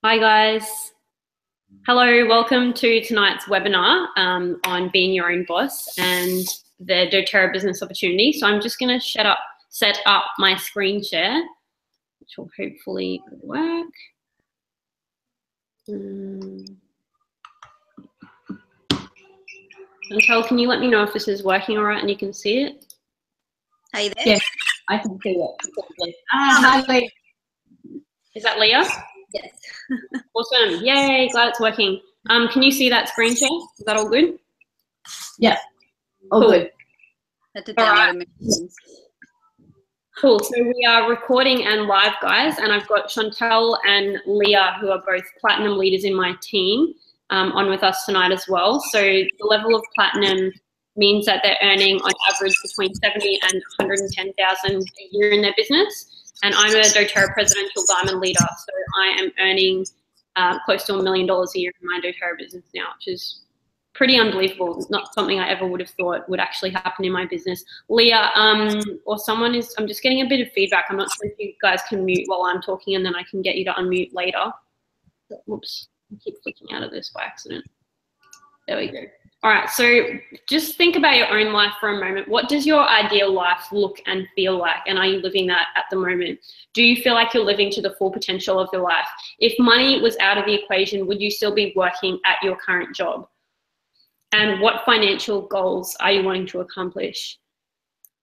Hi guys. Hello, welcome to tonight's webinar on being your own boss and the doTERRA business opportunity. So I'm just going to set up my screen share, which will hopefully work. Chantelle, can you let me know if this is working all right and you can see it? Are you there? Yes, I can see it. Hi, Leah. Is that Leah? Yes. Awesome. Yay, glad it's working. Can you see that screen share? Is that all good? Yeah, all Cool. good. Had to All download right. it. Cool. So we are recording and live, guys, and I've got Chantelle and Leah, who are both platinum leaders in my team, on with us tonight as well. So the level of platinum means that they're earning on average between 70 and 110,000 a year in their business. And I'm a doTERRA presidential diamond leader, so I am earning close to $1 million a year in my doTERRA business now, which is pretty unbelievable. Not something I ever would have thought would actually happen in my business. Leah, or someone is, I'm just getting a bit of feedback. I'm not sure if you guys can mute while I'm talking and then I can get you to unmute later. Whoops, I keep clicking out of this by accident. There we go. All right, so just think about your own life for a moment. What does your ideal life look and feel like? And are you living that at the moment? Do you feel like you're living to the full potential of your life? If money was out of the equation, would you still be working at your current job? And what financial goals are you wanting to accomplish?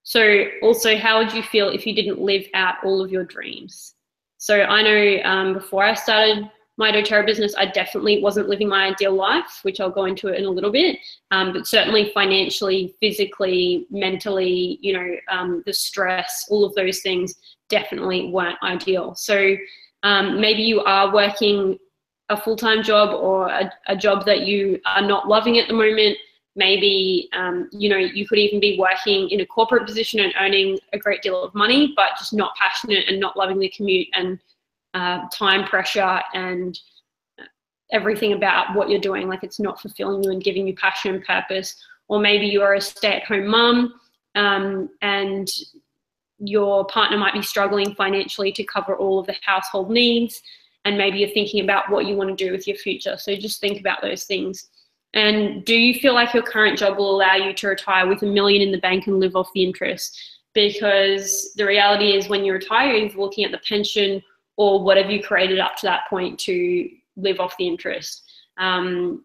So also, how would you feel if you didn't live out all of your dreams? So I know before I started my doTERRA business, I definitely wasn't living my ideal life, which I'll go into it in a little bit, but certainly financially, physically, mentally, you know, the stress, all of those things definitely weren't ideal. So maybe you are working a full-time job or a job that you are not loving at the moment. Maybe, you know, you could even be working in a corporate position and earning a great deal of money, but just not passionate and not loving the commute and time pressure and everything about what you're doing. Like, it's not fulfilling you and giving you passion and purpose. Or maybe you are a stay-at-home mum and your partner might be struggling financially to cover all of the household needs. And maybe you're thinking about what you want to do with your future. So just think about those things. And do you feel like your current job will allow you to retire with $1 million in the bank and live off the interest? Because the reality is, when you retire, you're either looking at the pension or what have you created up to that point to live off the interest. And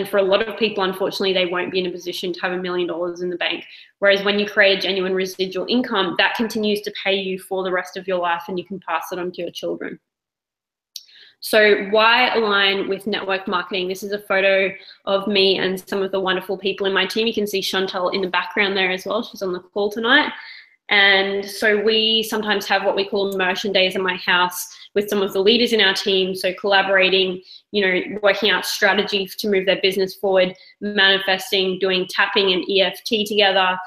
for a lot of people, unfortunately, they won't be in a position to have $1 million in the bank. Whereas when you create a genuine residual income, that continues to pay you for the rest of your life and you can pass it on to your children. So why align with network marketing? This is a photo of me and some of the wonderful people in my team. You can see Chantelle in the background there as well. She's on the call tonight. And so we sometimes have what we call immersion days in my house with some of the leaders in our team. So collaborating, you know, working out strategy to move their business forward, manifesting, doing tapping and EFT together,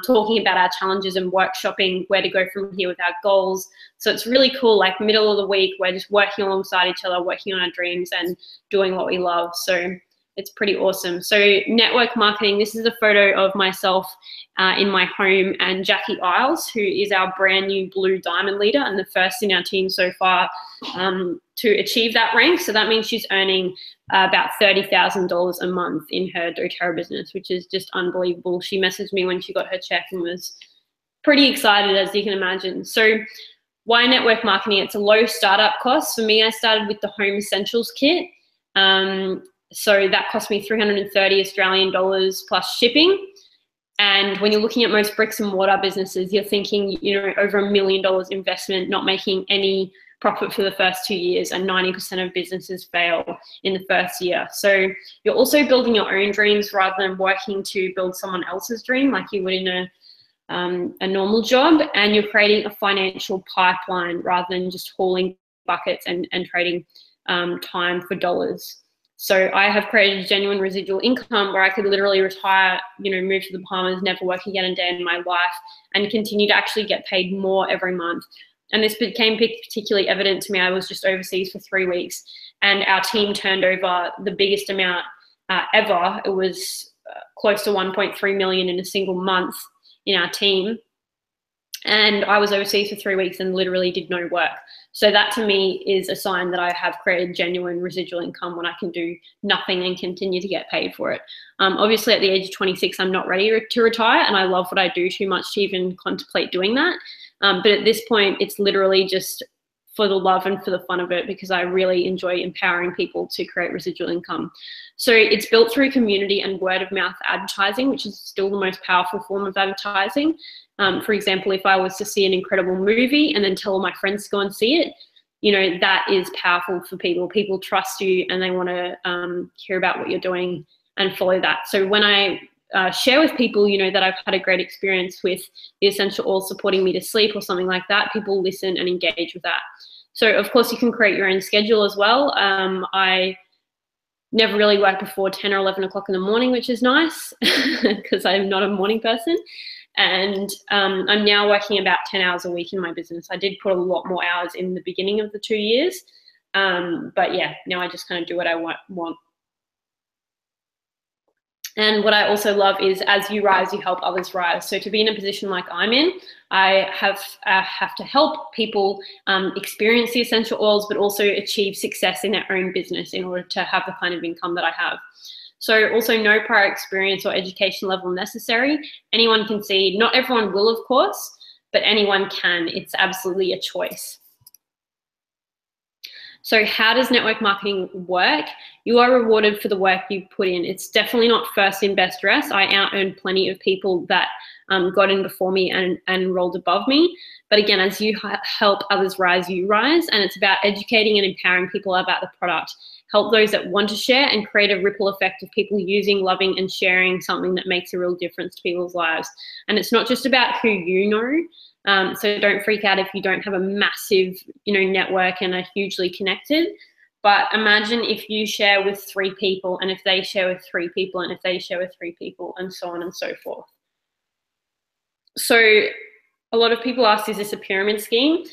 talking about our challenges and workshopping where to go from here with our goals. So it's really cool, like middle of the week, we're just working alongside each other, working on our dreams and doing what we love. So it's pretty awesome. So network marketing, this is a photo of myself in my home and Jackie Isles, who is our brand new blue diamond leader and the first in our team so far to achieve that rank. So that means she's earning about $30,000 a month in her doTERRA business, which is just unbelievable. She messaged me when she got her check and was pretty excited, as you can imagine. So why network marketing? It's a low startup cost. For me, I started with the Home Essentials Kit. So that cost me 330 Australian dollars plus shipping. And when you're looking at most bricks and mortar businesses, you're thinking, you know, over $1 million investment, not making any profit for the first 2 years, and 90% of businesses fail in the first year. So you're also building your own dreams rather than working to build someone else's dream like you would in a normal job, and you're creating a financial pipeline rather than just hauling buckets and trading time for dollars. So I have created a genuine residual income where I could literally retire, you know, move to the Bahamas, never work again a day in my life, and continue to actually get paid more every month. And this became particularly evident to me. I was just overseas for 3 weeks and our team turned over the biggest amount ever. It was close to 1.3 million in a single month in our team. And I was overseas for 3 weeks and literally did no work. So that to me is a sign that I have created genuine residual income when I can do nothing and continue to get paid for it. Obviously at the age of 26, I'm not ready to retire, and I love what I do too much to even contemplate doing that. But at this point, it's literally just for the love and for the fun of it, because I really enjoy empowering people to create residual income. So it's built through community and word of mouth advertising, which is still the most powerful form of advertising. For example, if I was to see an incredible movie and then tell all my friends to go and see it, you know, that is powerful for people. People trust you and they want to hear about what you're doing and follow that. So when I share with people, you know, that I've had a great experience with the essential oil supporting me to sleep or something like that, people listen and engage with that. So of course you can create your own schedule as well. I never really worked before 10 or 11 o'clock in the morning, which is nice because I'm not a morning person. And I'm now working about 10 hours a week in my business. I did put a lot more hours in the beginning of the 2 years. But yeah, now I just kind of do what I want. And what I also love is, as you rise, you help others rise. So to be in a position like I'm in, I have to help people experience the essential oils, but also achieve success in their own business in order to have the kind of income that I have. So also no prior experience or education level necessary. Anyone can see, not everyone will, of course, but anyone can. It's absolutely a choice. So how does network marketing work? You are rewarded for the work you put in. It's definitely not first in, best dressed. I out-earned plenty of people that got in before me and rolled above me. But again, as you help others rise, you rise. And it's about educating and empowering people about the product. Help those that want to share and create a ripple effect of people using, loving, and sharing something that makes a real difference to people's lives. And it's not just about who you know. So don't freak out if you don't have a massive, you know, network and are hugely connected. But imagine if you share with 3 people, and if they share with 3 people, and if they share with 3 people, and so on and so forth. So a lot of people ask, is this a pyramid scheme?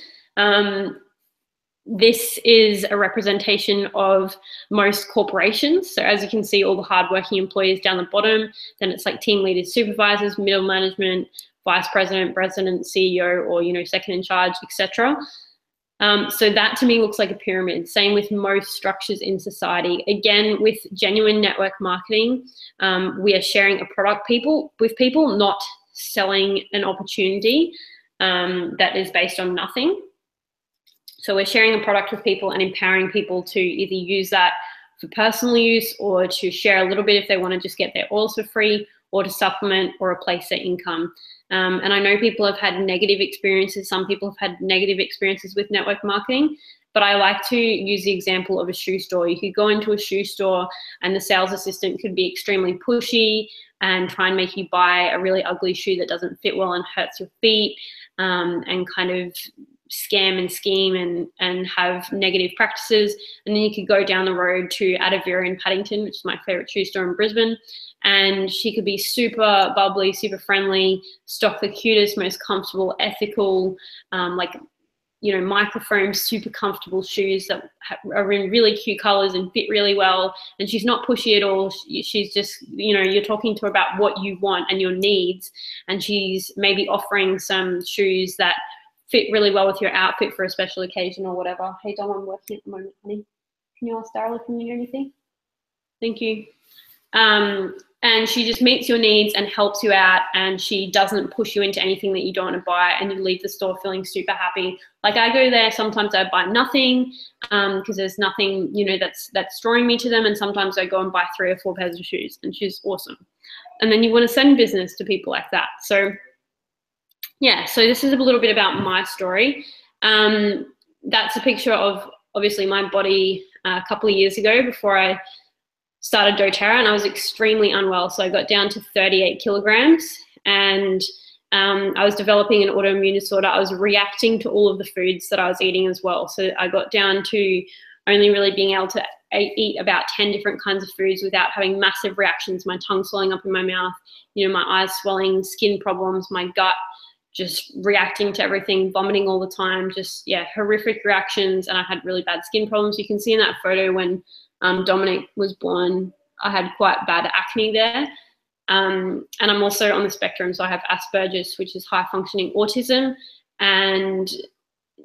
This is a representation of most corporations. So as you can see, all the hardworking employees down the bottom, then it's like team leaders, supervisors, middle management, vice president, president, CEO, or, you know, second in charge, etc. So that to me looks like a pyramid. Same with most structures in society. Again, with genuine network marketing, we are sharing a product with people, not selling an opportunity that is based on nothing. So we're sharing a product with people and empowering people to either use that for personal use or to share a little bit if they want to just get their oils for free, or to supplement or replace their income. And I know people have had negative experiences. Some people have had negative experiences with network marketing, but I like to use the example of a shoe store. You could go into a shoe store and the sales assistant could be extremely pushy and try and make you buy a really ugly shoe that doesn't fit well and hurts your feet, and kind of scam and scheme and have negative practices. And then you could go down the road to Adavira in Paddington, which is my favorite shoe store in Brisbane, and she could be super bubbly, super friendly, stock the cutest, most comfortable, ethical, like, you know, microfoam, super comfortable shoes that are in really cute colors and fit really well. And she's not pushy at all. She's just, you know, you're talking to her about what you want and your needs, and she's maybe offering some shoes that fit really well with your outfit for a special occasion or whatever. Hey, Dom, I'm working at the moment, honey. Can you ask Darla if you need anything? Thank you. And she just meets your needs and helps you out, and she doesn't push you into anything that you don't want to buy, and you leave the store feeling super happy. Like, I go there, sometimes I buy nothing because there's nothing, you know, that's drawing me to them, and sometimes I go and buy 3 or 4 pairs of shoes, and she's awesome. And then you want to send business to people like that. So yeah, so this is a little bit about my story. That's a picture of obviously my body a couple of years ago before I started doTERRA, and I was extremely unwell. So I got down to 38 kilograms, and I was developing an autoimmune disorder. I was reacting to all of the foods that I was eating as well. So I got down to only really being able to eat about 10 different kinds of foods without having massive reactions, my tongue swelling up in my mouth, you know, my eyes swelling, skin problems, my gut just reacting to everything, vomiting all the time, just, yeah, horrific reactions. And I had really bad skin problems. You can see in that photo when Dominic was born, I had quite bad acne there. And I'm also on the spectrum, so I have Asperger's, which is high functioning autism. And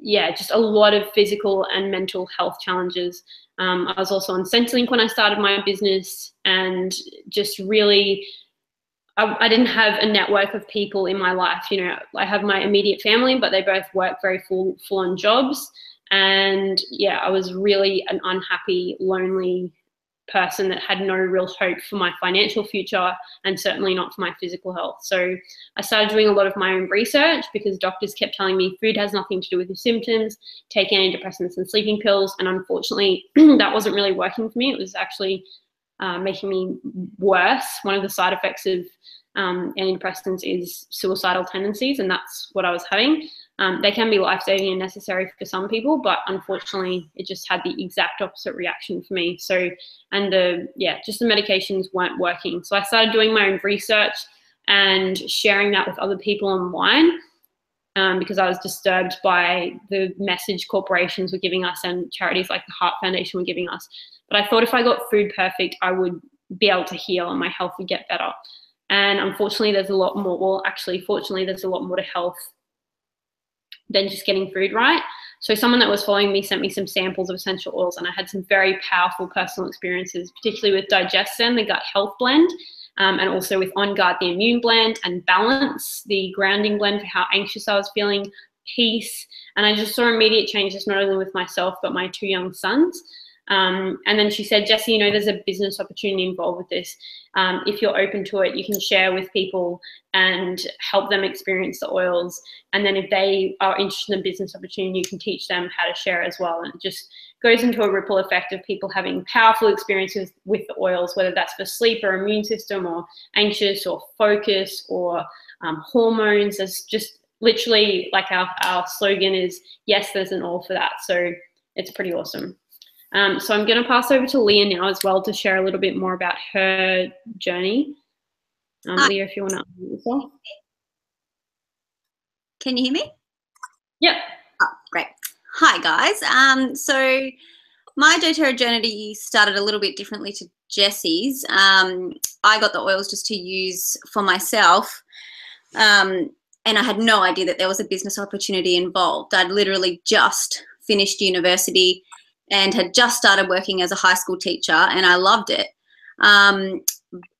yeah, just a lot of physical and mental health challenges. I was also on Centrelink when I started my business, and just really, I didn't have a network of people in my life. You know, I have my immediate family, but they both work very full-on jobs. And yeah, I was really an unhappy, lonely person that had no real hope for my financial future, and certainly not for my physical health. So I started doing a lot of my own research, because doctors kept telling me food has nothing to do with your symptoms, take antidepressants and sleeping pills. And unfortunately, that wasn't really working for me. It was actually making me worse. One of the side effects of antidepressants is suicidal tendencies, and that's what I was having. They can be life-saving and necessary for some people, but unfortunately it just had the exact opposite reaction for me. So, and just the medications weren't working. So I started doing my own research and sharing that with other people online, because I was disturbed by the message corporations were giving us and charities like the Heart Foundation were giving us. But I thought if I got food perfect, I would be able to heal and my health would get better. And unfortunately, there's a lot more, well, actually, fortunately, there's a lot more to health than just getting food right. So someone that was following me sent me some samples of essential oils, and I had some very powerful personal experiences, particularly with Digestin, the gut health blend, and also with On Guard, the immune blend, and Balance, the grounding blend for how anxious I was feeling, peace. And I just saw immediate changes, not only with myself, but my 2 young sons. And then she said, Jessie, you know, there's a business opportunity involved with this. If you're open to it, you can share with people and help them experience the oils. And then if they are interested in a business opportunity, you can teach them how to share as well. And it just goes into a ripple effect of people having powerful experiences with the oils, whether that's for sleep or immune system or anxious or focus or hormones. There's just literally, like our slogan is, yes, there's an oil for that. So it's pretty awesome. So I'm going to pass over to Leah now as well to share a little bit more about her journey. Leah, if you want to unmute yourself. Can you hear me? Yep. Oh, great. Hi, guys. So my doTERRA journey started a little bit differently to Jessie's. I got the oils just to use for myself, and I had no idea that there was a business opportunity involved. I'd literally just finished university and had just started working as a high school teacher, and I loved it.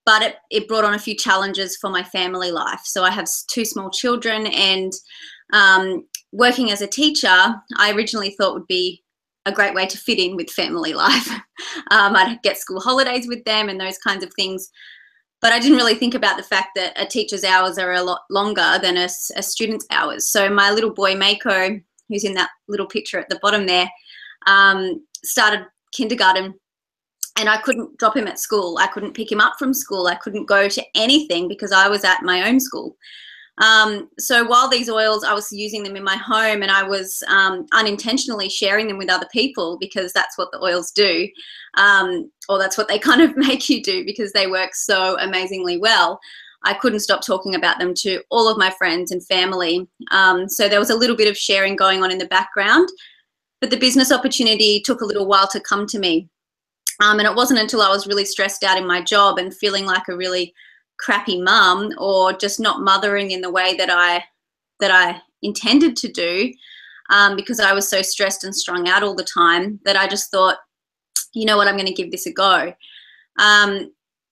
But it brought on a few challenges for my family life. So I have 2 small children, and working as a teacher, I originally thought would be a great way to fit in with family life. I'd get school holidays with them and those kinds of things. But I didn't really think about the fact that a teacher's hours are a lot longer than a student's hours. So my little boy, Mako, who's in that little picture at the bottom there, started kindergarten, and I couldn't drop him at school. I couldn't pick him up from school. I couldn't go to anything because I was at my own school. So while these oils, I was using them in my home, and I was unintentionally sharing them with other people, because that's what the oils do, or that's what they kind of make you do, because they work so amazingly well. I couldn't stop talking about them to all of my friends and family. So there was a little bit of sharing going on in the background. But the business opportunity took a little while to come to me. And it wasn't until I was really stressed out in my job and feeling like a really crappy mum, or just not mothering in the way that I intended to do, because I was so stressed and strung out all the time, that I just thought, you know what, I'm going to give this a go. And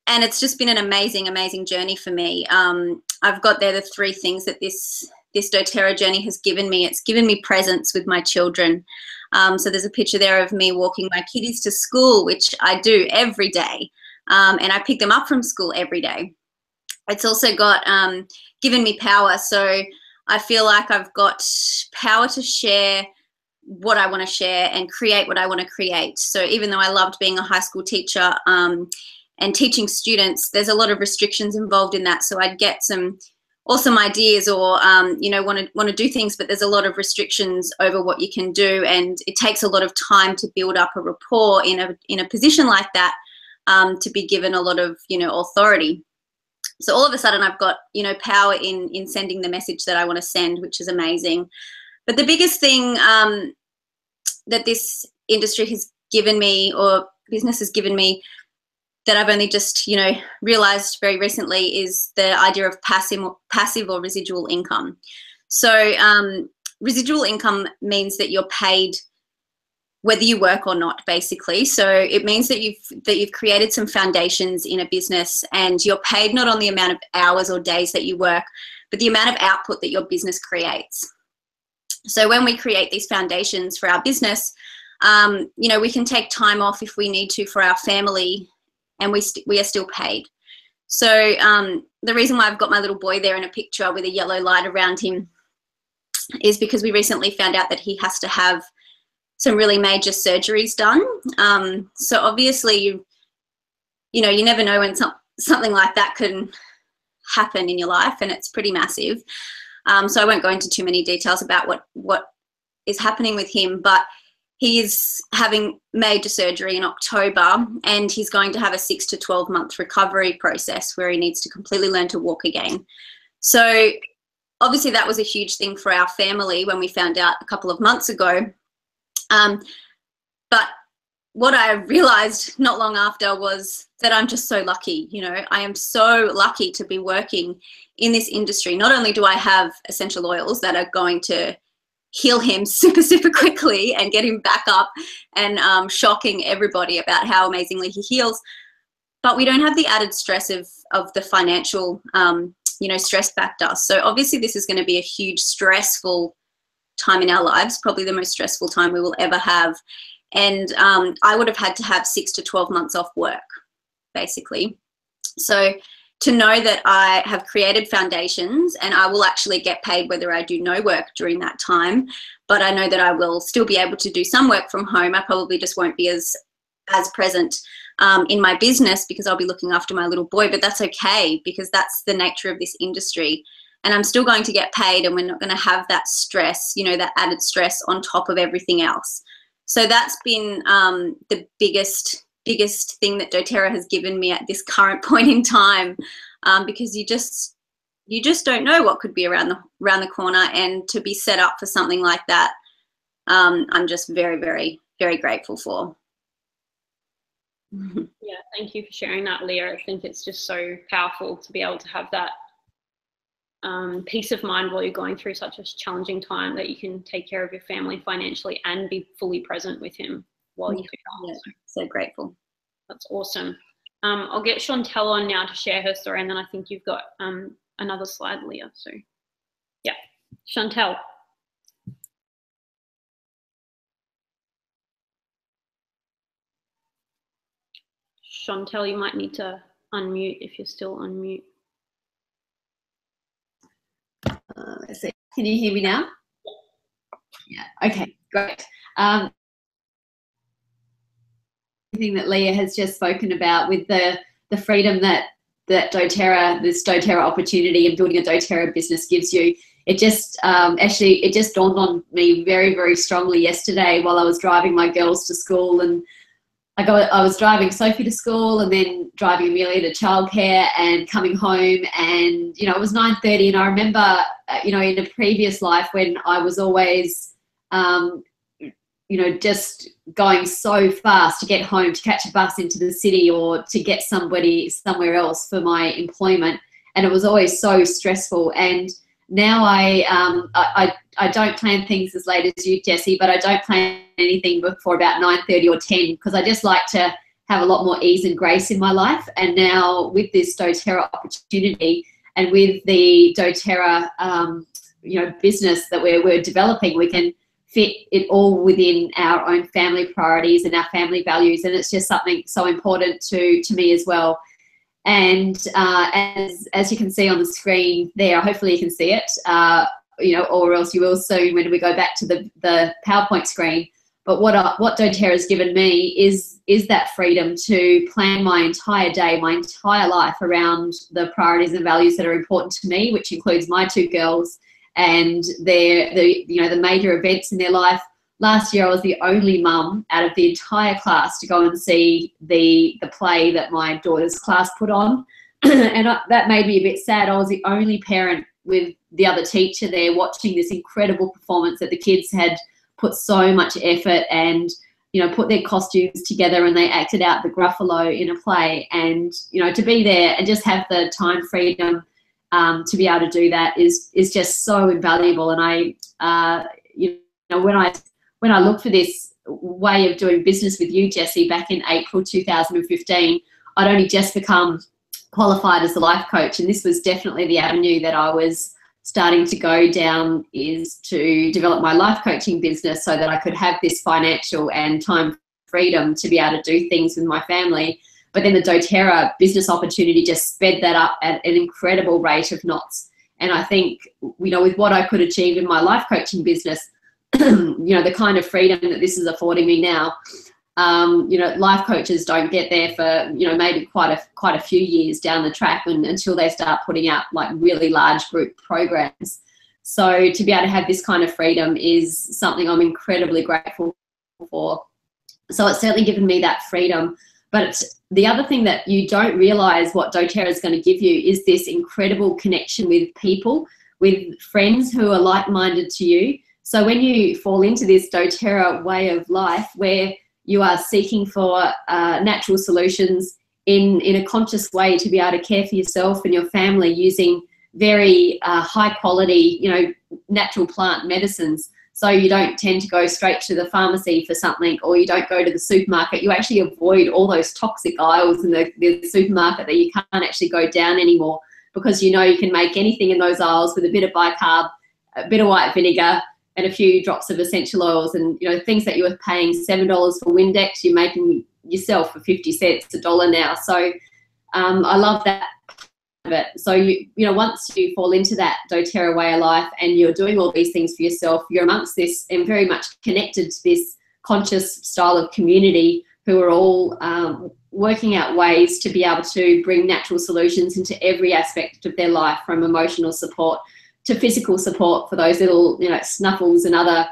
it's just been an amazing, amazing journey for me. I've got there the 3 things that this doTERRA journey has given me. It's given me presence with my children. So there's a picture there of me walking my kiddies to school, which I do every day. And I pick them up from school every day. It's also got given me power. So I feel like I've got power to share what I want to share and create what I want to create. So even though I loved being a high school teacher and teaching students, there's a lot of restrictions involved in that. So I'd get some awesome ideas, or you know, want to do things, but there's a lot of restrictions over what you can do, and it takes a lot of time to build up a rapport in a position like that, to be given a lot of, you know, authority. So all of a sudden I've got, you know, power in sending the message that I want to send, which is amazing. But the biggest thing that this industry has given me, or business has given me, that I've only just, you know, realized very recently, is the idea of passive or residual income. So residual income means that you're paid whether you work or not, basically. So it means that you've created some foundations in a business, and you're paid not on the amount of hours or days that you work, but the amount of output that your business creates. So when we create these foundations for our business, you know, we can take time off if we need to for our family, and we are still paid. So the reason why I've got my little boy there in a picture with a yellow light around him is because we recently found out that he has to have some really major surgeries done. So obviously, you know, you never know when something like that can happen in your life, and it's pretty massive. So I won't go into too many details about what is happening with him, but he is having major surgery in October, and he's going to have a 6 to 12 month recovery process where he needs to completely learn to walk again. So obviously that was a huge thing for our family when we found out a couple of months ago. But what I realized not long after was that I'm just so lucky. You know, I am so lucky to be working in this industry. Not only do I have essential oils that are going to heal him super, super quickly and get him back up and shocking everybody about how amazingly he heals, but we don't have the added stress of the financial, you know, stress factor. So obviously this is going to be a huge stressful time in our lives, probably the most stressful time we will ever have. And I would have had to have 6 to 12 months off work, basically. So to know that I have created foundations and I will actually get paid whether I do no work during that time, but I know that I will still be able to do some work from home. I probably just won't be as present in my business because I'll be looking after my little boy, but that's okay because that's the nature of this industry. And I'm still going to get paid, and we're not going to have that stress, you know, that added stress on top of everything else. So that's been the biggest thing that doTERRA has given me at this current point in time, because you just don't know what could be around the corner, and to be set up for something like that, I'm just very, very, very grateful for. Yeah, thank you for sharing that, Leah. I think it's just so powerful to be able to have that peace of mind while you're going through such a challenging time, that you can take care of your family financially and be fully present with him while you do that. Yeah, so grateful. That's awesome. I'll get Chantelle on now to share her story, and then I think you've got another slide, Leah. So yeah, Chantelle. Chantelle, you might need to unmute if you're still on mute. Let's see. Can you hear me now? Yeah. Okay, great. Everything that Leah has just spoken about with the freedom that doTERRA, this doTERRA opportunity and building a doTERRA business gives you, it just actually it just dawned on me very, very strongly yesterday while I was driving my girls to school. And I was driving Sophie to school and then driving Amelia to childcare and coming home, and you know, it was 9:30, and I remember you know, in a previous life when I was always you know, just going so fast to get home, to catch a bus into the city or to get somebody somewhere else for my employment, and it was always so stressful. And now I don't plan things as late as you, Jessie, but I don't plan anything before about 9:30 or 10 because I just like to have a lot more ease and grace in my life. And now with this doTERRA opportunity and with the doTERRA you know, business that we're developing, we can fit it all within our own family priorities and our family values, and it's just something so important to me as well. And as you can see on the screen there, hopefully you can see it, you know, or else you will soon when we go back to the PowerPoint screen. But what doTERRA has given me is that freedom to plan my entire day, my entire life around the priorities and values that are important to me, which includes my two girls and the major events in their life. Last year I was the only mum out of the entire class to go and see the play that my daughter's class put on, and that made me a bit sad. I was the only parent with the other teacher there watching this incredible performance that the kids had put so much effort and, you know, put their costumes together and they acted out the Gruffalo in a play. And, you know, to be there and just have the time freedom to be able to do that is just so invaluable. And when I look for this way of doing business with you, Jessie, back in April 2015, I'd only just become qualified as a life coach, and this was definitely the avenue that I was starting to go down, is to develop my life coaching business so that I could have this financial and time freedom to be able to do things with my family. But then the doTERRA business opportunity just sped that up at an incredible rate of knots. And I think, with what I could achieve in my life coaching business, the kind of freedom that this is affording me now, life coaches don't get there for, maybe quite a few years down the track until they start putting out like really large group programs. So to be able to have this kind of freedom is something I'm incredibly grateful for. So it's certainly given me that freedom. But the other thing that you don't realize what doTERRA is going to give you is this incredible connection with people, with friends who are like-minded to you. So when you fall into this doTERRA way of life, where you are seeking for natural solutions in a conscious way to be able to care for yourself and your family using very high quality, natural plant medicines. So you don't tend to go straight to the pharmacy for something, or you don't go to the supermarket. You actually avoid all those toxic aisles in the supermarket that you can't actually go down anymore, because you can make anything in those aisles with a bit of bicarb, a bit of white vinegar, and a few drops of essential oils, and things that you were paying $7 for Windex, you're making yourself for 50 cents, $1 now. So I love that of it. So once you fall into that doTERRA way of life and you're doing all these things for yourself, you're amongst this and very much connected to this conscious style of community who are all working out ways to be able to bring natural solutions into every aspect of their life, from emotional support to physical support for those little snuffles and other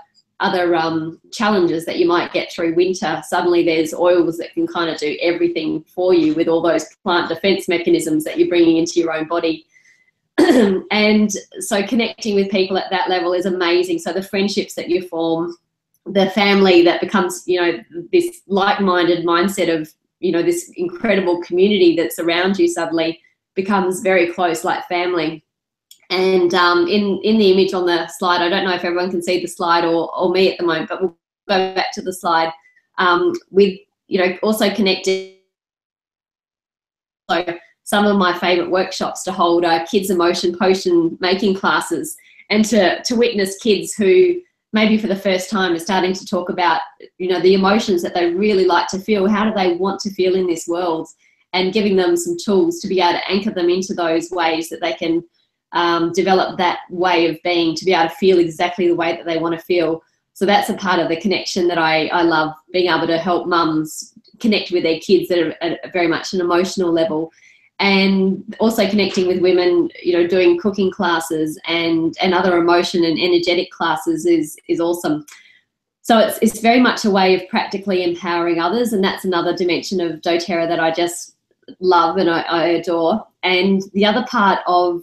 challenges that you might get through winter. Suddenly there's oils that can kind of do everything for you with all those plant defense mechanisms that you're bringing into your own body. And so connecting with people at that level is amazing. So the friendships that you form, the family that becomes this like-minded mindset of this incredible community that's around you suddenly becomes very close, like family. And in the image on the slide, I don't know if everyone can see the slide or me at the moment, but we'll go back to the slide with, also connected. So some of my favorite workshops to hold are kids emotion potion making classes, and to witness kids who maybe for the first time are starting to talk about, the emotions that they really like to feel. How do they want to feel in this world? And giving them some tools to be able to anchor them into those ways that they can develop that way of being, to be able to feel exactly the way that they want to feel. So that's a part of the connection that I love, being able to help mums connect with their kids at very much an emotional level. And also connecting with women, doing cooking classes and other emotion and energetic classes is awesome. So it's very much a way of practically empowering others, and that's another dimension of doTERRA that I just love and I adore. And the other part of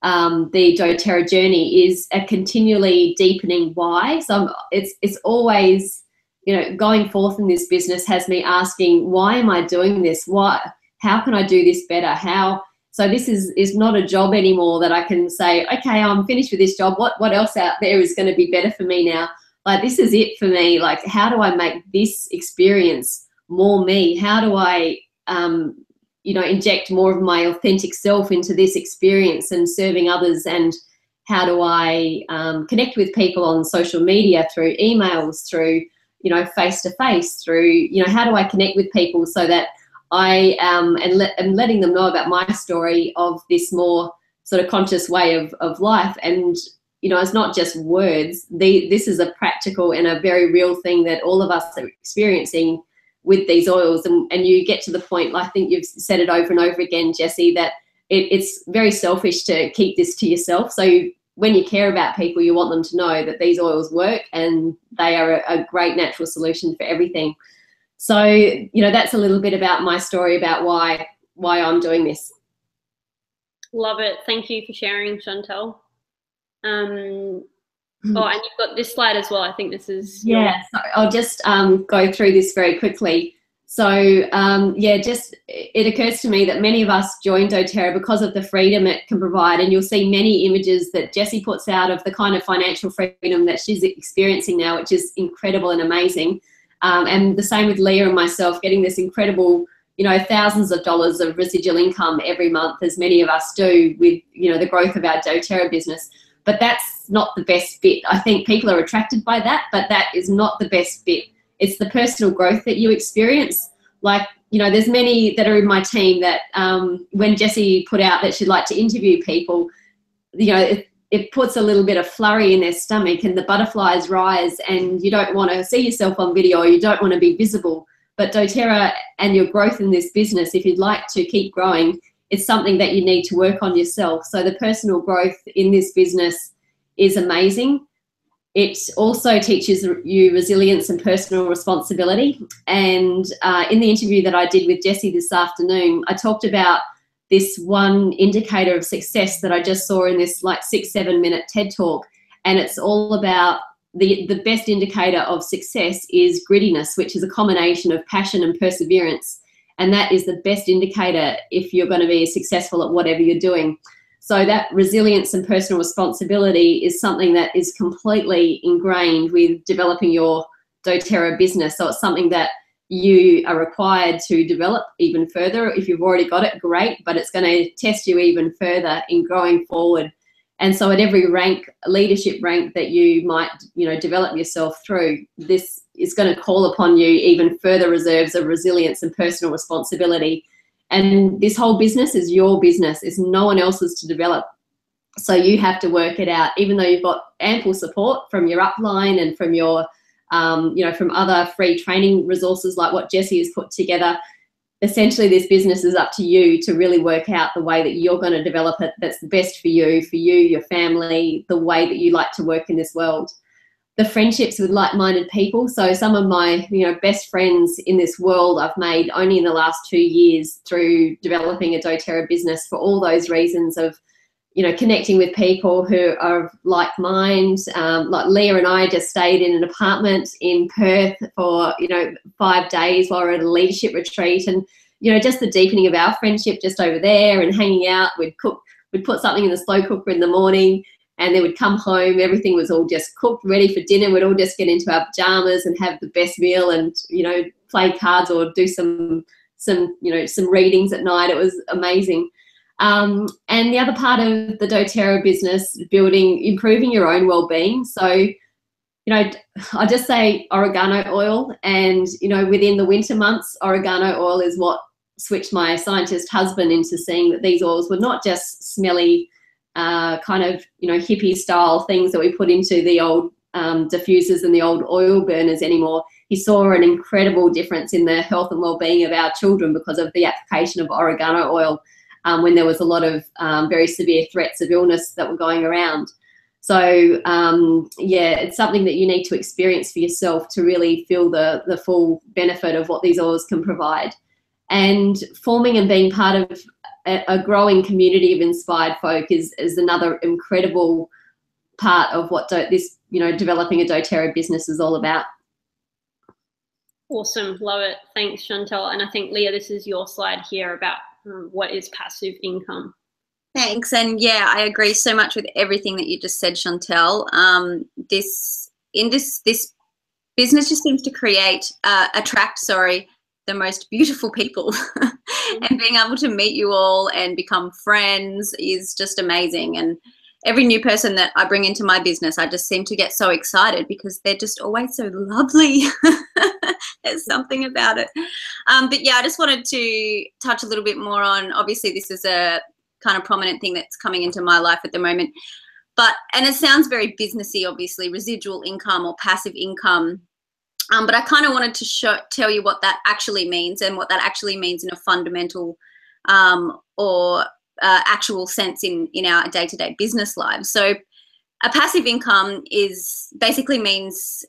the doTERRA journey is a continually deepening why. So it's always, going forth in this business has me asking, why am I doing this? How can I do this better? So this is not a job anymore that I can say, okay, I'm finished with this job. What else out there is going to be better for me now? Like, this is it for me. Like, how do I make this experience more me? How do I, inject more of my authentic self into this experience and serving others? And how do I connect with people on social media, through emails, through, face-to-face, through, how do I connect with people so that I am letting them know about my story of this more sort of conscious way of life. And, it's not just words. This is a practical and a very real thing that all of us are experiencing with these oils. And you get to the point, I think you've said it over and over again, Jessie, that it's very selfish to keep this to yourself. So when you care about people, you want them to know that these oils work and they are a great natural solution for everything. So, that's a little bit about my story about why I'm doing this. Love it. Thank you for sharing, Chantelle. And you've got this slide as well. I think this is... Yeah, so I'll just go through this very quickly. So yeah, just it occurs to me that many of us join doTERRA because of the freedom it can provide, and you'll see many images that Jessie puts out of the kind of financial freedom that she's experiencing now, which is incredible and amazing. And the same with Leah and myself, getting this incredible, you know, thousands of dollars of residual income every month, as many of us do with, you know, the growth of our doTERRA business. But that's not the best bit. I think people are attracted by that, but that is not the best bit. It's the personal growth that you experience. Like, you know, there's many that are in my team that when Jessie put out that she'd like to interview people, you know, it puts a little bit of flurry in their stomach and the butterflies rise, and you don't want to see yourself on video, or you don't want to be visible. But doTERRA and your growth in this business, if you'd like to keep growing, it's something that you need to work on yourself. So the personal growth in this business is amazing. It also teaches you resilience and personal responsibility. And in the interview that I did with Jessie this afternoon, I talked about this one indicator of success that I just saw in this like 6-7 minute TED talk. And it's all about the best indicator of success is grittiness, which is a combination of passion and perseverance. And that is the best indicator if you're going to be successful at whatever you're doing. So that resilience and personal responsibility is something that is completely ingrained with developing your doTERRA business. So it's something that you are required to develop even further. If you've already got it, great, but it's going to test you even further in growing forward. And so at every rank, leadership rank that you might, you know, develop yourself through, this is going to call upon you even further reserves of resilience and personal responsibility. And this whole business is your business. It's no one else's to develop. So you have to work it out, even though you've got ample support from your upline and from your, you know, from other free training resources like what Jessie has put together. Essentially, this business is up to you to really work out the way that you're going to develop it that's the best for you, your family, the way that you like to work in this world. The friendships with like-minded people. So some of my, you know, best friends in this world I've made only in the last 2 years through developing a doTERRA business for all those reasons of, you know, connecting with people who are like mind. Like Leah and I just stayed in an apartment in Perth for, you know, 5 days while we were at a leadership retreat, and, you know, just the deepening of our friendship just over there and hanging out. We'd put something in the slow cooker in the morning, and then we'd come home, everything was all just cooked, ready for dinner. We'd all just get into our pajamas and have the best meal and, you know, play cards or do some readings at night. It was amazing. And the other part of the doTERRA business, improving your own well-being. So, you know, I just say oregano oil, and, you know, within the winter months, oregano oil is what switched my scientist husband into seeing that these oils were not just smelly, kind of, you know, hippie style things that we put into the old diffusers and the old oil burners anymore. He saw an incredible difference in the health and well-being of our children because of the application of oregano oil when there was a lot of very severe threats of illness that were going around. So yeah, it's something that you need to experience for yourself to really feel the full benefit of what these oils can provide. And forming and being part of a growing community of inspired folk is another incredible part of what this, you know, developing a doTERRA business is all about. Awesome, love it. Thanks, Chantelle. And I think, Leah, this is your slide here about what is passive income. Thanks. And yeah, I agree so much with everything that you just said, Chantelle. This business just seems to attract the most beautiful people. And being able to meet you all and become friends is just amazing. And every new person that I bring into my business, I just seem to get so excited because they're just always so lovely. There's something about it. But yeah, I just wanted to touch a little bit more on, obviously this is a kind of prominent thing that's coming into my life at the moment. And it sounds very businessy, obviously, residual income or passive income. But I kind of wanted to tell you what that actually means and what that actually means in a fundamental or actual sense in our day-to-day business lives. So a passive income basically means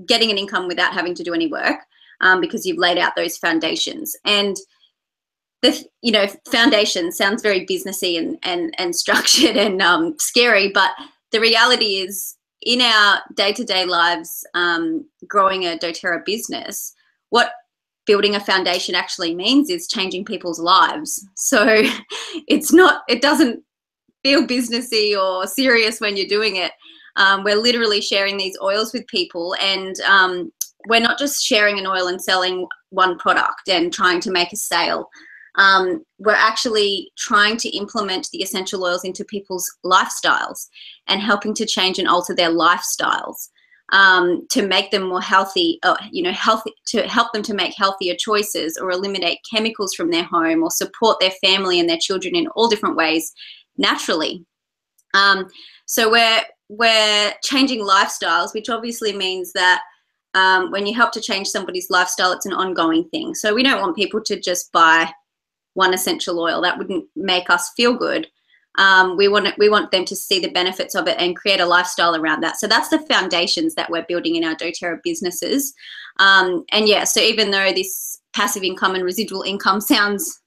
getting an income without having to do any work because you've laid out those foundations. And the foundation sounds very businessy and structured and scary, but the reality is, in our day-to-day lives, growing a doTERRA business, what building a foundation actually means is changing people's lives. So it doesn't feel businessy or serious when you're doing it. We're literally sharing these oils with people, and we're not just sharing an oil and selling one product and trying to make a sale. We're actually trying to implement the essential oils into people's lifestyles and helping to change and alter their lifestyles to make them more healthy, to help them to make healthier choices or eliminate chemicals from their home or support their family and their children in all different ways naturally. So we're changing lifestyles, which obviously means that when you help to change somebody's lifestyle, it's an ongoing thing. So we don't want people to just buy one essential oil. That wouldn't make us feel good. We want them to see the benefits of it and create a lifestyle around that. So that's the foundations that we're building in our doTERRA businesses. And yeah, so even though this passive income and residual income sounds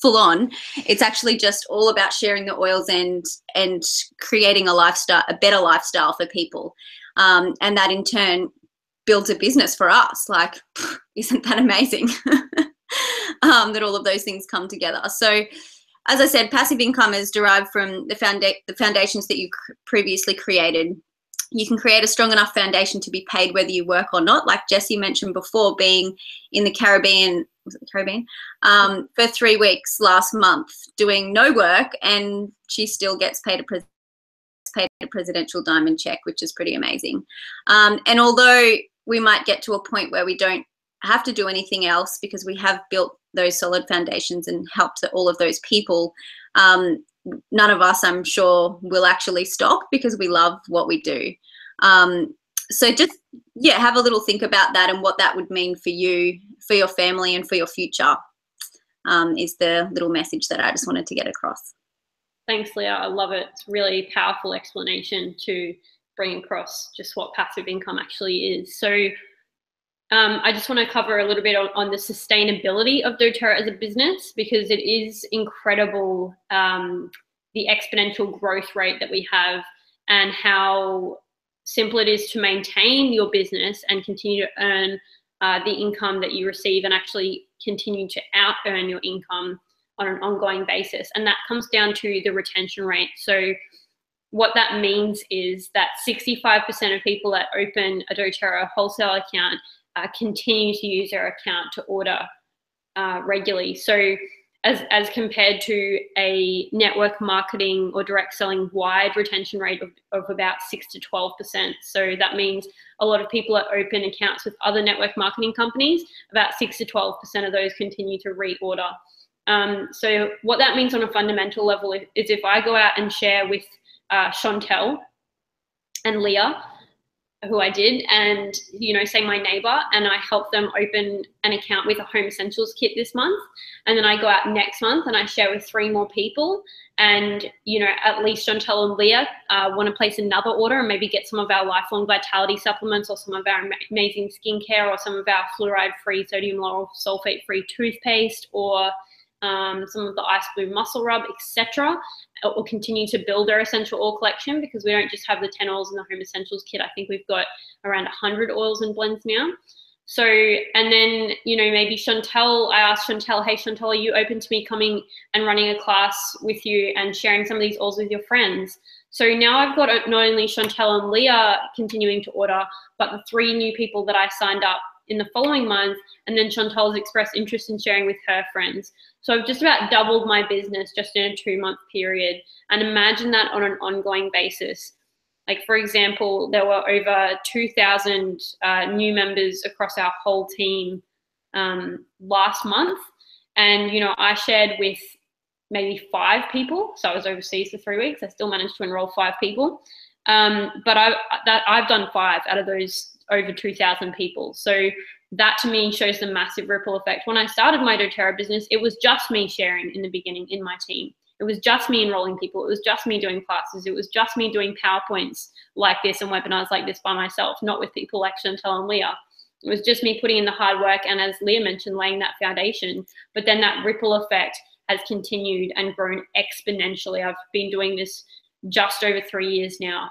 full on, it's actually just all about sharing the oils and creating a lifestyle, a better lifestyle for people. And that in turn builds a business for us. Like, isn't that amazing? That all of those things come together. So as I said, passive income is derived from the foundations that you previously created. You can create a strong enough foundation to be paid whether you work or not. Like Jessie mentioned before, being in the Caribbean, was it the Caribbean, for 3 weeks last month, doing no work, and she still gets paid a presidential diamond check, which is pretty amazing. And although we might get to a point where we don't have to do anything else because we have built those solid foundations and helped all of those people, none of us, I'm sure, will actually stop because we love what we do. So just, yeah, have a little think about that and what that would mean for you, for your family, and for your future, is the little message that I just wanted to get across. Thanks, Leah. I love it. It's a really powerful explanation to bring across just what passive income actually is. So I just want to cover a little bit on the sustainability of doTERRA as a business, because it is incredible, the exponential growth rate that we have and how simple it is to maintain your business and continue to earn the income that you receive and actually continue to out earn your income on an ongoing basis. And that comes down to the retention rate. So what that means is that 65% of people that open a doTERRA wholesale account continue to use their account to order regularly. So as compared to a network marketing or direct selling wide retention rate of about 6 to 12%. So that means a lot of people that open accounts with other network marketing companies, about 6 to 12% of those continue to reorder. So what that means on a fundamental level is if I go out and share with Chantelle and Leah, who I did, and, you know, say my neighbor, and I help them open an account with a home essentials kit this month, and then I go out next month and I share with 3 more people, and, you know, at least Chantelle and Leah want to place another order and maybe get some of our lifelong vitality supplements or some of our amazing skincare or some of our fluoride-free, sodium lauryl sulfate-free toothpaste or some of the ice blue muscle rub, etc. It will continue to build our essential oil collection, because we don't just have the 10 oils in the home essentials kit. I think we've got around 100 oils and blends now. So, and then, you know, maybe Chantelle, I asked Chantelle, hey Chantelle, are you open to me coming and running a class with you and sharing some of these oils with your friends? So now I've got not only Chantelle and Leah continuing to order, but the 3 new people that I signed up in the following month, and then Chantelle's expressed interest in sharing with her friends. So I've just about doubled my business just in a 2-month period. And imagine that on an ongoing basis. Like, for example, there were over 2,000 new members across our whole team last month. And, you know, I shared with maybe 5 people. So I was overseas for 3 weeks. I still managed to enroll 5 people. But I've done 5 out of those over 2,000 people. So that to me shows the massive ripple effect. When I started my doTERRA business, it was just me sharing in the beginning in my team. It was just me enrolling people. It was just me doing classes. It was just me doing PowerPoints like this and webinars like this by myself, not with people like Chantelle and Leah. It was just me putting in the hard work and, as Leah mentioned, laying that foundation. But then that ripple effect has continued and grown exponentially. I've been doing this just over 3 years now.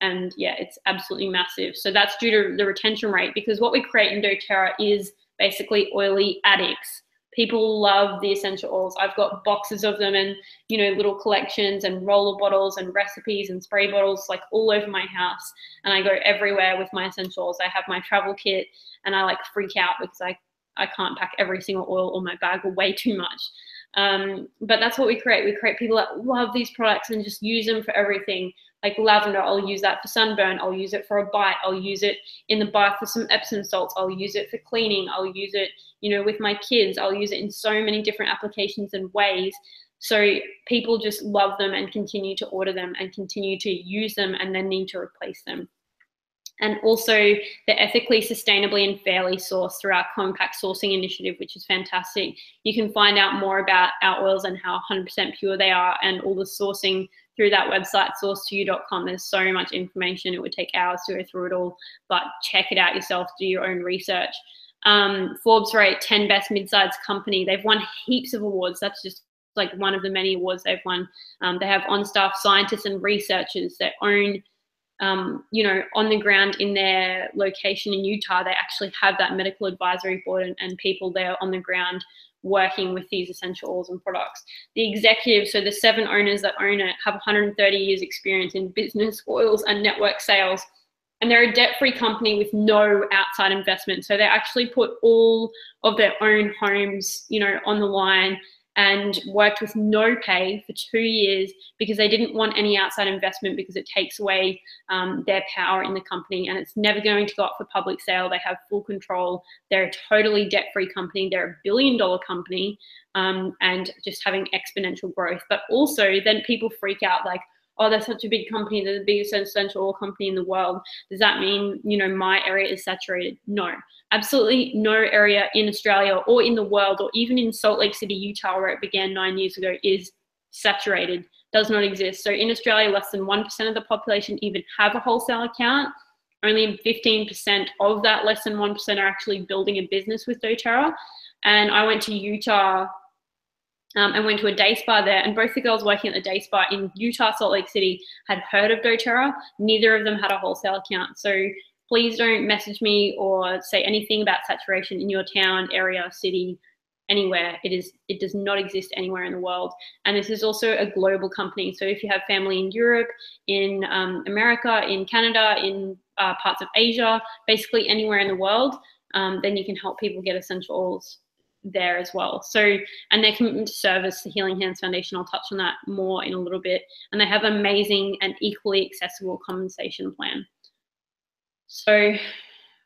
And yeah, it's absolutely massive. So that's due to the retention rate, because what we create in doTERRA is basically oily addicts. People love the essential oils. I've got boxes of them and, you know, little collections and roller bottles and recipes and spray bottles like all over my house. And I go everywhere with my essential oils. I have my travel kit and I like freak out because I can't pack every single oil on my bag or way too much. But that's what we create. We create people that love these products and just use them for everything. Like lavender, I'll use that for sunburn. I'll use it for a bite. I'll use it in the bath for some Epsom salts. I'll use it for cleaning. I'll use it, you know, with my kids. I'll use it in so many different applications and ways. So people just love them and continue to order them and continue to use them and then need to replace them. And also they're ethically, sustainably and fairly sourced through our compact sourcing initiative, which is fantastic. You can find out more about our oils and how 100% pure they are and all the sourcing through that website, sourcetoyou.com. There's so much information. It would take hours to go through it all, but check it out yourself, do your own research. Forbes rate 10 best mid-sized company. They've won heaps of awards. That's just like one of the many awards they've won. They have on-staff scientists and researchers that own, you know, on the ground in their location in Utah. They actually have that medical advisory board and people there on the ground working with these essential oils and products. The executives, so the 7 owners that own it, have 130 years experience in business, oils and network sales. And they're a debt-free company with no outside investment. So they actually put all of their own homes, you know, on the line and worked with no pay for 2 years because they didn't want any outside investment because it takes away their power in the company, and it's never going to go up for public sale. They have full control. They're a totally debt-free company. They're a billion-dollar company and just having exponential growth. But also then people freak out like, oh, they're such a big company. They're the biggest essential oil company in the world. Does that mean, you know, my area is saturated? No, absolutely no area in Australia or in the world or even in Salt Lake City, Utah, where it began 9 years ago, is saturated, does not exist. So in Australia, less than 1% of the population even have a wholesale account. Only 15% of that, less than 1%, are actually building a business with doTERRA. And I went to Utah and went to a day spa there, and both the girls working at the day spa in Utah, Salt Lake City, had heard of doTERRA. Neither of them had a wholesale account. So please don't message me or say anything about saturation in your town, area, city, anywhere. It does not exist anywhere in the world. And this is also a global company. So if you have family in Europe, in America, in Canada, in parts of Asia, basically anywhere in the world, then you can help people get essential oils there as well. So, and their commitment to service, the Healing Hands Foundation, I'll touch on that more in a little bit. And they have amazing and equally accessible compensation plan. So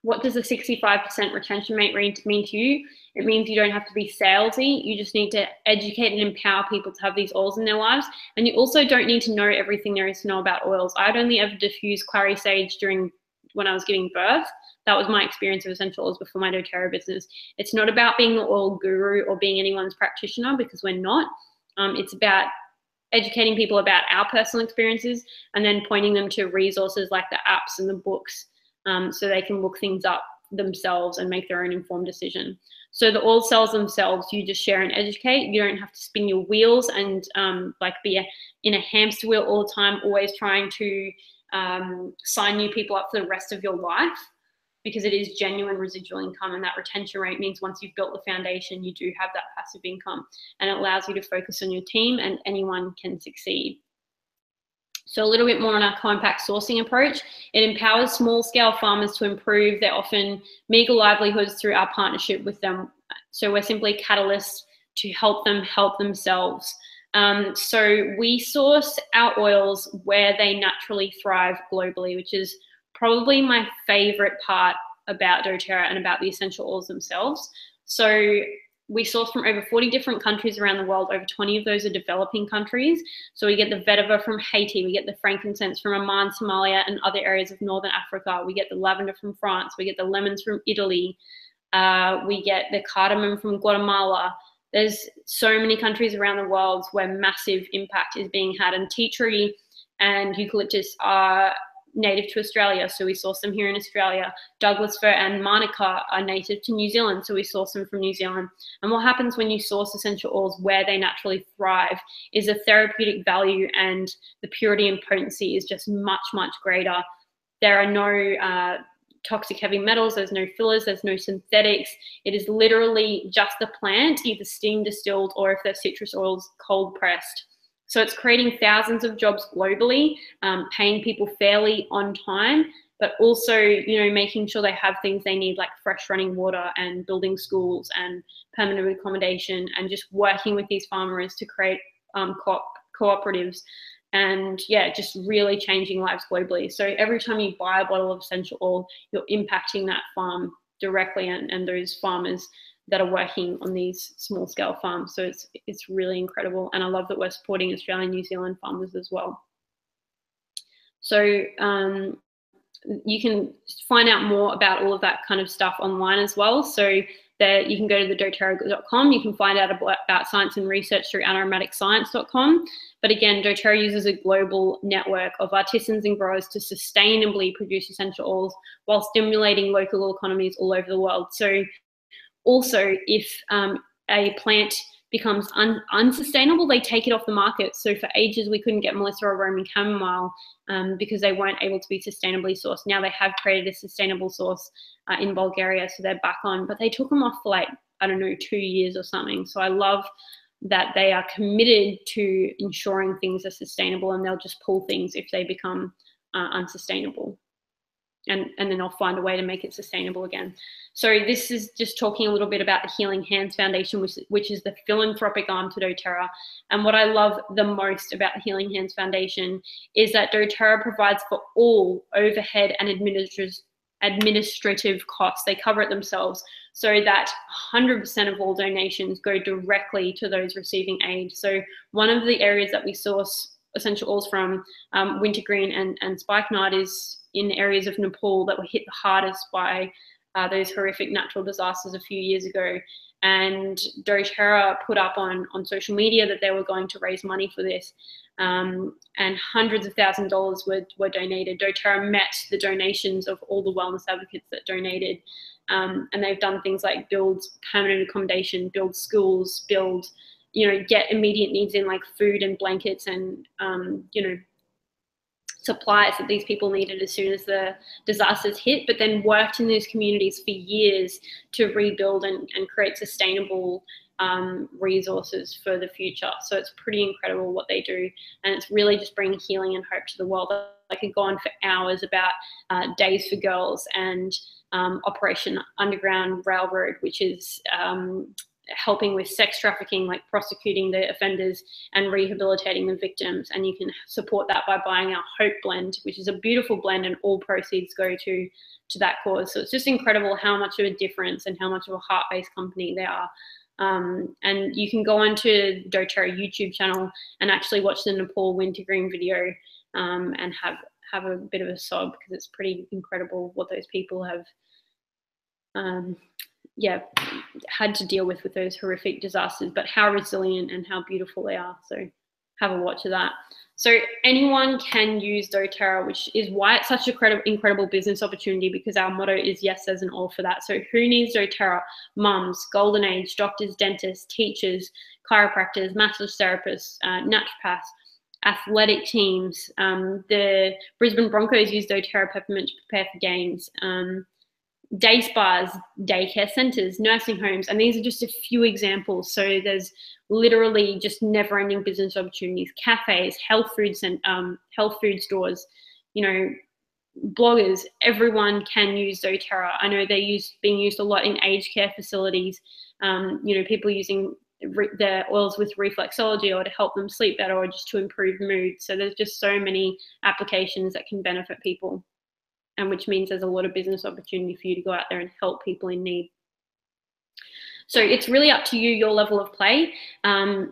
what does a 65% retention rate mean to you? It means you don't have to be salesy. You just need to educate and empower people to have these oils in their lives. And you also don't need to know everything there is to know about oils. I'd only ever diffused clary sage when I was giving birth. That was my experience of essential oils before my doTERRA business. It's not about being the oil guru or being anyone's practitioner, because we're not. It's about educating people about our personal experiences and then pointing them to resources like the apps and the books so they can look things up themselves and make their own informed decision. So the oil sells themselves. You just share and educate. You don't have to spin your wheels and like be in a hamster wheel all the time, always trying to sign new people up for the rest of your life, because it is genuine residual income, and that retention rate means once you've built the foundation, you do have that passive income, and it allows you to focus on your team, and anyone can succeed. So a little bit more on our compact sourcing approach. It empowers small-scale farmers to improve their often meager livelihoods through our partnership with them. So we're simply catalysts to help them help themselves. So we source our oils where they naturally thrive globally, which is probably my favorite part about doTERRA and about the essential oils themselves. So we source from over 40 different countries around the world. Over 20 of those are developing countries. So we get the vetiver from Haiti, we get the frankincense from Oman, Somalia, and other areas of Northern Africa. We get the lavender from France, we get the lemons from Italy, we get the cardamom from Guatemala. There's so many countries around the world where massive impact is being had, and tea tree and eucalyptus are native to Australia, so we source them here in Australia. Douglas fir and manuka are native to New Zealand, so we source them from New Zealand. And what happens when you source essential oils where they naturally thrive is the therapeutic value and the purity and potency is just much, much greater. There are no toxic heavy metals, there's no fillers, there's no synthetics. It is literally just the plant, either steam distilled or if they're citrus oils, cold pressed. So it's creating thousands of jobs globally, paying people fairly on time, but also, you know, making sure they have things they need like fresh running water and building schools and permanent accommodation, and just working with these farmers to create cooperatives. And yeah, just really changing lives globally. So every time you buy a bottle of essential oil, you're impacting that farm directly, and those farmers that are working on these small scale farms. So it's really incredible. And I love that we're supporting Australian, New Zealand farmers as well. So you can find out more about all of that kind of stuff online as well. So there, you can go to the doTERRA.com. You can find out about science and research through anaeromaticscience.com. But again, doTERRA uses a global network of artisans and growers to sustainably produce essential oils while stimulating local economies all over the world. So also, if a plant becomes unsustainable, they take it off the market. So for ages, we couldn't get Melissa or Roman chamomile because they weren't able to be sustainably sourced. Now they have created a sustainable source in Bulgaria, so they're back on. But they took them off for like, I don't know, 2 years or something. So I love that they are committed to ensuring things are sustainable, and they'll just pull things if they become unsustainable. And then they'll find a way to make it sustainable again. So this is just talking a little bit about the Healing Hands Foundation, which is the philanthropic arm to doTERRA. And what I love the most about the Healing Hands Foundation is that doTERRA provides for all overhead and administrative costs. They cover it themselves, so that 100% of all donations go directly to those receiving aid. So one of the areas that we source essential oils from, wintergreen and spikenard, is in areas of Nepal that were hit the hardest by those horrific natural disasters a few years ago. And doTERRA put up on social media that they were going to raise money for this, and hundreds of thousands of dollars were donated. doTERRA met the donations of all the wellness advocates that donated, and they've done things like build permanent accommodation, build schools, build, you know, get immediate needs in like food and blankets and, you know, supplies that these people needed as soon as the disasters hit, but then worked in those communities for years to rebuild and create sustainable resources for the future. So it's pretty incredible what they do, and it's really just bringing healing and hope to the world. I could go on for hours about Days for Girls and Operation Underground Railroad, which is helping with sex trafficking, like prosecuting the offenders and rehabilitating the victims. And you can support that by buying our Hope blend, which is a beautiful blend, and all proceeds go to that cause. So it's just incredible how much of a difference and how much of a heart-based company they are. And you can go onto doTERRA YouTube channel and actually watch the Nepal wintergreen video and have a bit of a sob, because it's pretty incredible what those people have had to deal with those horrific disasters, but how resilient and how beautiful they are. So have a watch of that. So anyone can use doTERRA, which is why it's such an incredible business opportunity, because our motto is yes, there's an all for that. So who needs doTERRA? Mums, golden age, doctors, dentists, teachers, chiropractors, massage therapists, naturopaths, athletic teams. The Brisbane Broncos use doTERRA peppermint to prepare for games. Day spas, daycare centres, nursing homes, and these are just a few examples. So there's literally just never-ending business opportunities. Cafes, health food stores, you know, bloggers. Everyone can use doTERRA. I know they're being used a lot in aged care facilities. You know, people using the oils with reflexology or to help them sleep better or just to improve mood. So there's just so many applications that can benefit people, and which means there's a lot of business opportunity for you to go out there and help people in need. So it's really up to you, your level of play.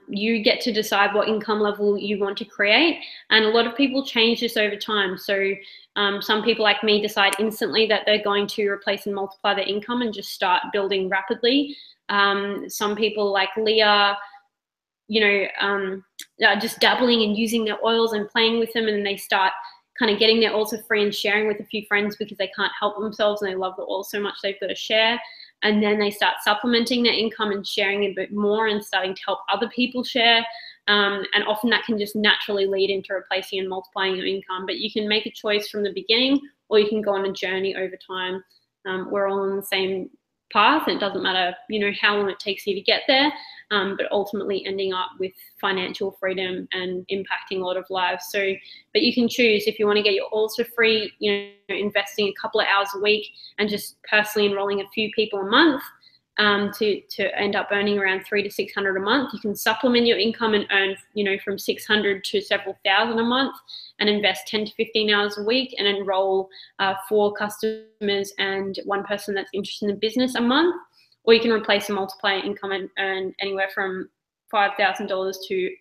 You get to decide what income level you want to create. And a lot of people change this over time. So some people like me decide instantly that they're going to replace and multiply their income and just start building rapidly. Some people like Leah, you know, just dabbling and using their oils and playing with them, and then they start kind of getting their oils for free and sharing with a few friends because they can't help themselves and they love the oil so much they've got to share. And then they start supplementing their income and sharing a bit more and starting to help other people share. And often that can just naturally lead into replacing and multiplying your income. But you can make a choice from the beginning, or you can go on a journey over time. We're all on the same path. It doesn't matter, you know, how long it takes you to get there, but ultimately ending up with financial freedom and impacting a lot of lives. So, but you can choose if you want to get your oils for free, you know, investing a couple of hours a week and just personally enrolling a few people a month to end up earning around $300 to $600 a month. You can supplement your income and earn, you know, from 600 to several thousand a month, and invest 10 to 15 hours a week and enroll 4 customers and 1 person that's interested in the business a month. Or you can replace and multiply income and earn anywhere from $5,000 to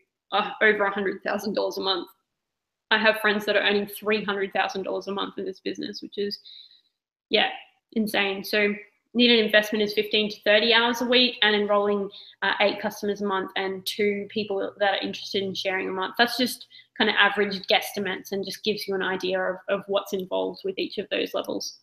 over $100,000 a month. I have friends that are earning $300,000 a month in this business, which is, yeah, insane. So needed investment is 15 to 30 hours a week, and enrolling 8 customers a month and 2 people that are interested in sharing a month. That's just kind of average guesstimates and just gives you an idea of what's involved with each of those levels.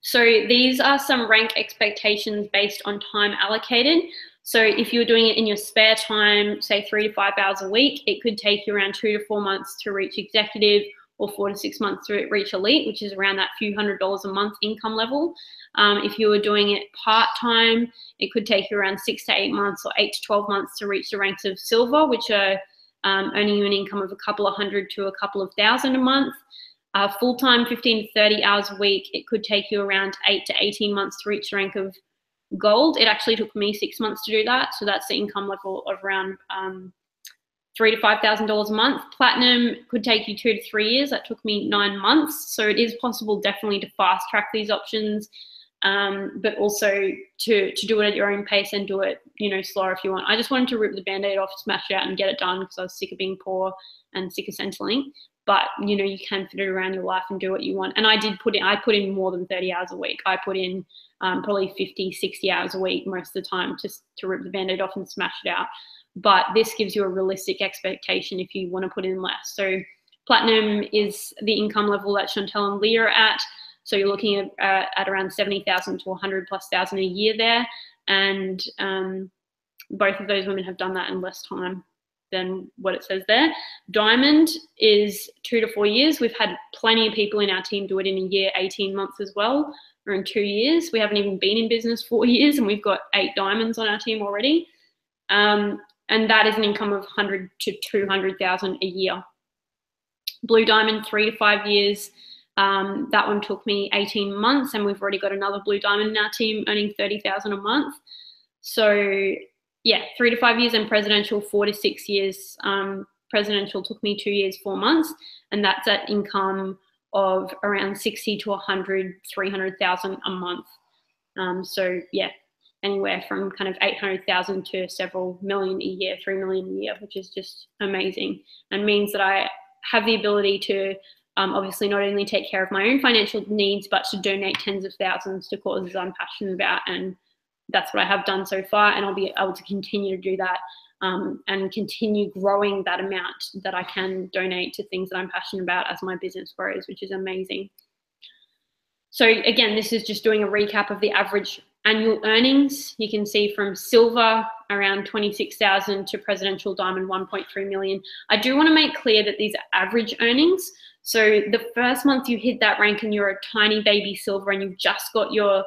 So these are some rank expectations based on time allocated. So if you're doing it in your spare time, say 3 to 5 hours a week, it could take you around 2 to 4 months to reach executive, or 4 to 6 months to reach elite, which is around that few $100s a month income level. If you were doing it part-time, it could take you around 6 to 8 months or 8 to 12 months to reach the ranks of silver, which are earning you an income of a couple of hundred to a couple of thousand a month. Full-time, 15 to 30 hours a week, it could take you around 8 to 18 months to reach the rank of gold. It actually took me 6 months to do that. So that's the income level of around $3,000 to $5,000 a month. Platinum could take you 2 to 3 years. That took me 9 months. So it is possible definitely to fast track these options, but also to do it at your own pace and do it, you know, slower if you want. I just wanted to rip the Band-Aid off, smash it out and get it done because I was sick of being poor and sick of Centrelink. But, you know, you can fit it around your life and do what you want. And I put in more than 30 hours a week. I put in probably 50, 60 hours a week most of the time just to rip the Band-Aid off and smash it out. But this gives you a realistic expectation if you want to put in less. So platinum is the income level that Chantelle and Leah are at. So you're looking at around 70,000 to 100,000+ a year there. And both of those women have done that in less time than what it says there. Diamond is 2 to 4 years. We've had plenty of people in our team do it in a year, 18 months as well, or in 2 years. We haven't even been in business 4 years and we've got 8 diamonds on our team already. And that is an income of 100 to 200,000 a year. Blue diamond, 3 to 5 years. That one took me 18 months and we've already got another blue diamond in our team earning 30,000 a month. So yeah, 3 to 5 years, and presidential 4 to 6 years. Presidential took me 2 years, 4 months, and that's at income of around 60 to 100, 300,000 a month. So yeah, anywhere from kind of 800,000 to several million a year, 3 million a year, which is just amazing, and means that I have the ability to obviously not only take care of my own financial needs, but to donate tens of thousands to causes I'm passionate about. And that's what I have done so far, and I'll be able to continue to do that and continue growing that amount that I can donate to things that I'm passionate about as my business grows, which is amazing. So again, this is just doing a recap of the average annual earnings. You can see from silver around 26,000 to presidential diamond 1.3 million. I do want to make clear that these are average earnings. So the first month you hit that rank and you're a tiny baby silver and you've just got your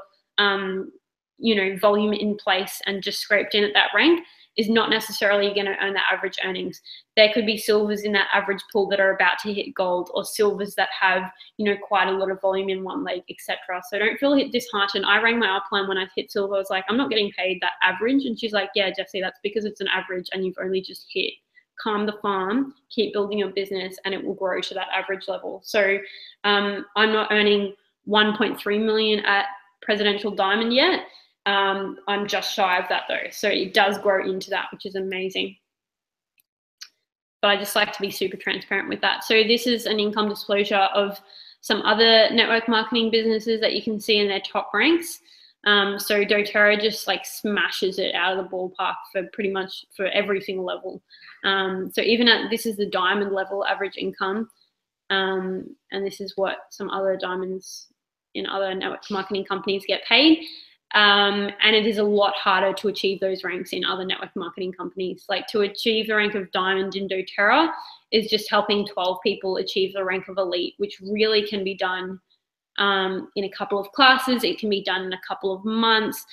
you know, volume in place and just scraped in at that rank is not necessarily going to earn that average earnings. There could be silvers in that average pool that are about to hit gold, or silvers that have, you know, quite a lot of volume in one leg, etc. So don't feel disheartened. I rang my upline when I hit silver. I was like, I'm not getting paid that average. And she's like, yeah, Jessie, that's because it's an average and you've only just hit. Calm the farm, keep building your business, and it will grow to that average level. So I'm not earning 1.3 million at presidential diamond yet. I'm just shy of that though. So it does grow into that, which is amazing. But I just like to be super transparent with that. So this is an income disclosure of some other network marketing businesses that you can see in their top ranks. So doTERRA just like smashes it out of the ballpark for pretty much for every single level. So even at, this is the diamond level average income. And this is what some other diamonds in other network marketing companies get paid. And it is a lot harder to achieve those ranks in other network marketing companies. Like to achieve the rank of diamond in doTERRA, is just helping 12 people achieve the rank of elite, which really can be done in a couple of classes. It can be done in a couple of months.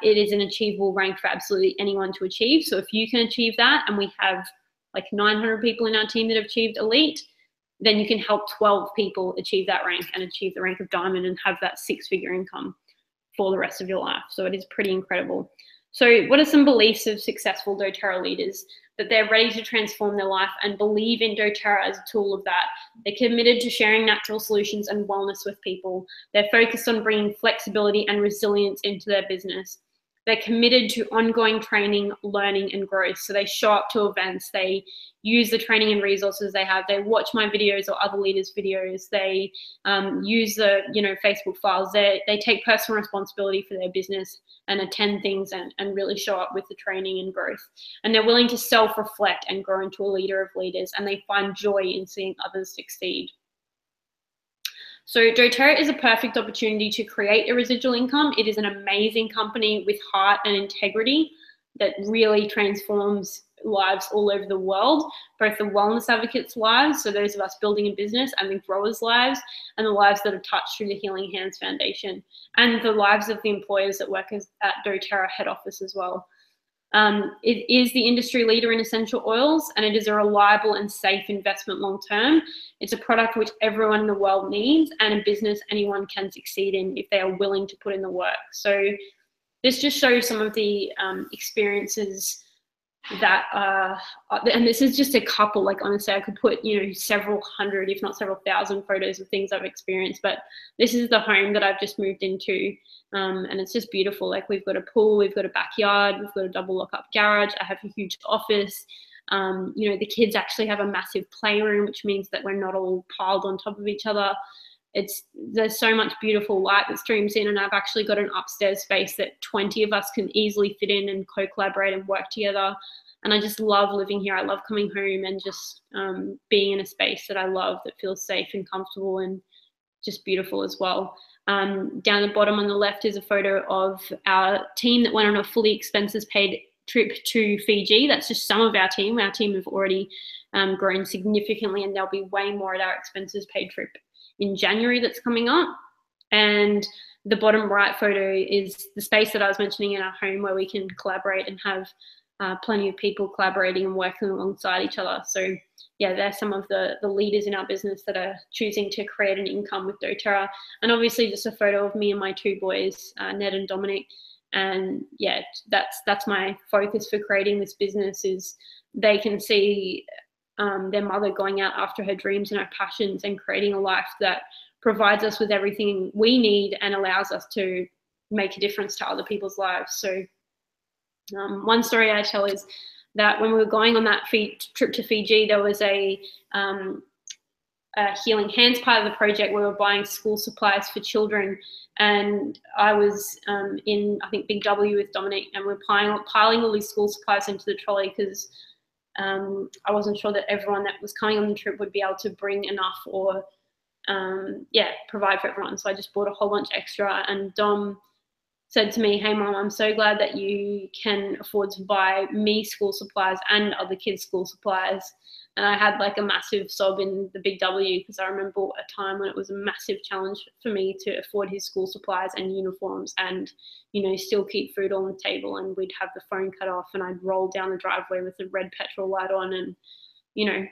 It is an achievable rank for absolutely anyone to achieve. So if you can achieve that, and we have like 900 people in our team that have achieved elite, then you can help 12 people achieve that rank and achieve the rank of diamond and have that 6-figure income for the rest of your life. So it is pretty incredible. So what are some beliefs of successful doTERRA leaders? That they're ready to transform their life and believe in doTERRA as a tool of that. They're committed to sharing natural solutions and wellness with people. They're focused on bringing flexibility and resilience into their business. They're committed to ongoing training, learning, and growth. So they show up to events. They use the training and resources they have. They watch my videos or other leaders' videos. They use the Facebook files. They take personal responsibility for their business and attend things and really show up with the training and growth. And they're willing to self-reflect and grow into a leader of leaders. And they find joy in seeing others succeed. So doTERRA is a perfect opportunity to create a residual income. It is an amazing company with heart and integrity that really transforms lives all over the world, both the wellness advocates' lives, so those of us building a business, and the growers' lives, and the lives that are touched through the Healing Hands Foundation, and the lives of the employers that work at doTERRA head office as well. It is the industry leader in essential oils, and it is a reliable and safe investment long term. It's a product which everyone in the world needs, and a business anyone can succeed in if they are willing to put in the work. So this just shows some of the experiences that and this is just a couple. Like honestly, I could put several hundred, if not several thousand photos of things I've experienced, but this is the home that I've just moved into. And it's just beautiful. Like we've got a pool, we've got a backyard, we've got a double lock-up garage. I have a huge office. The kids actually have a massive playroom, which means that we're not all piled on top of each other. There's so much beautiful light that streams in, and I've actually got an upstairs space that 20 of us can easily fit in and co-collaborate and work together. And I just love living here. I love coming home and just being in a space that I love, that feels safe and comfortable and just beautiful as well. Down the bottom on the left is a photo of our team that went on a fully expenses paid trip to Fiji. That's just some of our team. Our team have already grown significantly, and there'll be way more at our expenses paid trip in January that's coming up. And the bottom right photo is the space that I was mentioning in our home, where we can collaborate and have plenty of people collaborating and working alongside each other. So yeah, they're some of the leaders in our business that are choosing to create an income with doTERRA. And obviously just a photo of me and my 2 boys, Ned and Dominic. And yeah, that's my focus for creating this business, is they can see their mother going out after her dreams and her passions and creating a life that provides us with everything we need and allows us to make a difference to other people's lives. So one story I tell is that when we were going on that trip to Fiji, there was a Healing Hands part of the project where we were buying school supplies for children. And I was in, I think, Big W with Dominic, and we're piling all these school supplies into the trolley because I wasn't sure that everyone that was coming on the trip would be able to bring enough or provide for everyone. So I just bought a whole bunch extra, and Dom said to me, "Hey Mom, I'm so glad that you can afford to buy me school supplies and other kids school supplies." And I had like a massive sob in the Big W, because I remember a time when it was a massive challenge for me to afford his school supplies and uniforms and, still keep food on the table. And we'd have the phone cut off, and I'd roll down the driveway with the red petrol light on, and,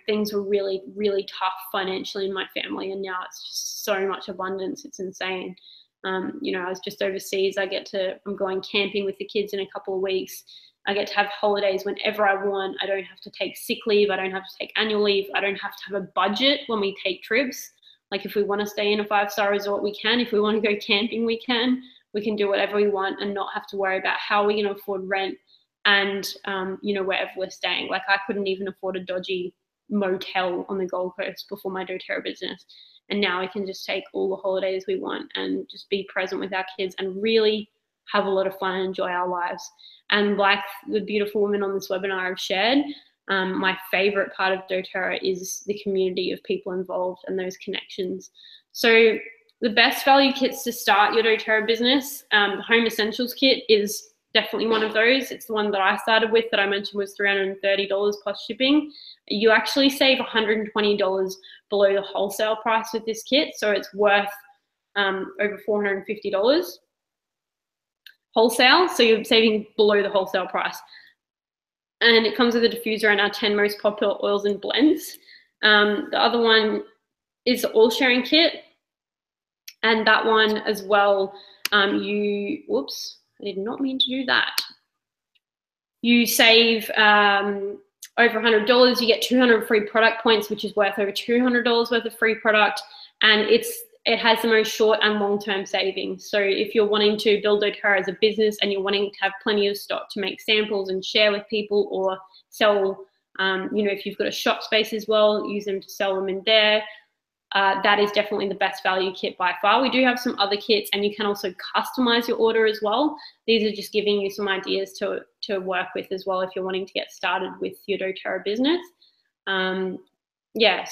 things were really, really tough financially in my family. And now it's just so much abundance. It's insane. I was just overseas. I'm going camping with the kids in a couple of weeks. I get to have holidays whenever I want. I don't have to take sick leave. I don't have to take annual leave. I don't have to have a budget when we take trips. Like if we want to stay in a 5-star resort, we can. If we want to go camping, we can. We can do whatever we want and not have to worry about how we're going to afford rent and, wherever we're staying. Like I couldn't even afford a dodgy motel on the Gold Coast before my doTERRA business. And now we can just take all the holidays we want and just be present with our kids and really have a lot of fun and enjoy our lives. And like the beautiful women on this webinar have shared, my favorite part of doTERRA is the community of people involved and those connections. So the best value kits to start your doTERRA business, the Home Essentials Kit, is definitely one of those. It's the one that I started with that I mentioned was $330 plus shipping. You actually save $120 below the wholesale price with this kit, so it's worth over $450 wholesale, so you're saving below the wholesale price. And it comes with a diffuser and our 10 most popular oils and blends. The other one is the oil sharing kit, and that one as well, whoops, I did not mean to do that. You save over $100. You get 200 free product points, which is worth over $200 worth of free product, and it has the most short and long-term savings. So if you're wanting to build doTERRA as a business and you're wanting to have plenty of stock to make samples and share with people, or sell, if you've got a shop space as well, use them to sell them in there. That is definitely the best value kit by far. We do have some other kits, and you can also customize your order as well. These are just giving you some ideas to work with as well if you're wanting to get started with your doTERRA business.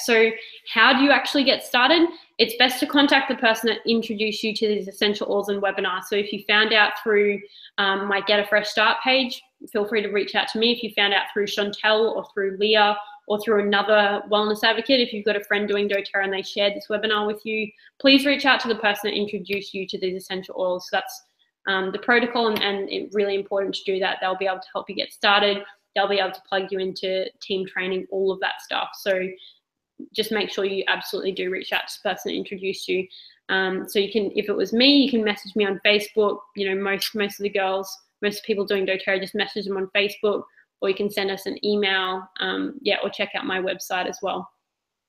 So how do you actually get started? It's best to contact the person that introduced you to these essential oils and webinars. So if you found out through my Get a Fresh Start page, feel free to reach out to me. If you found out through Chantelle or through Leah or through another wellness advocate, if you've got a friend doing doTERRA and they shared this webinar with you, please reach out to the person that introduced you to these essential oils. So that's the protocol, and it's really important to do that. They'll be able to help you get started. They'll be able to plug you into team training, all of that stuff. So just make sure you absolutely do reach out to the person that introduced you. So you can, if it was me, you can message me on Facebook. Most of the girls, most people doing doTERRA, just message them on Facebook, or you can send us an email, or check out my website as well.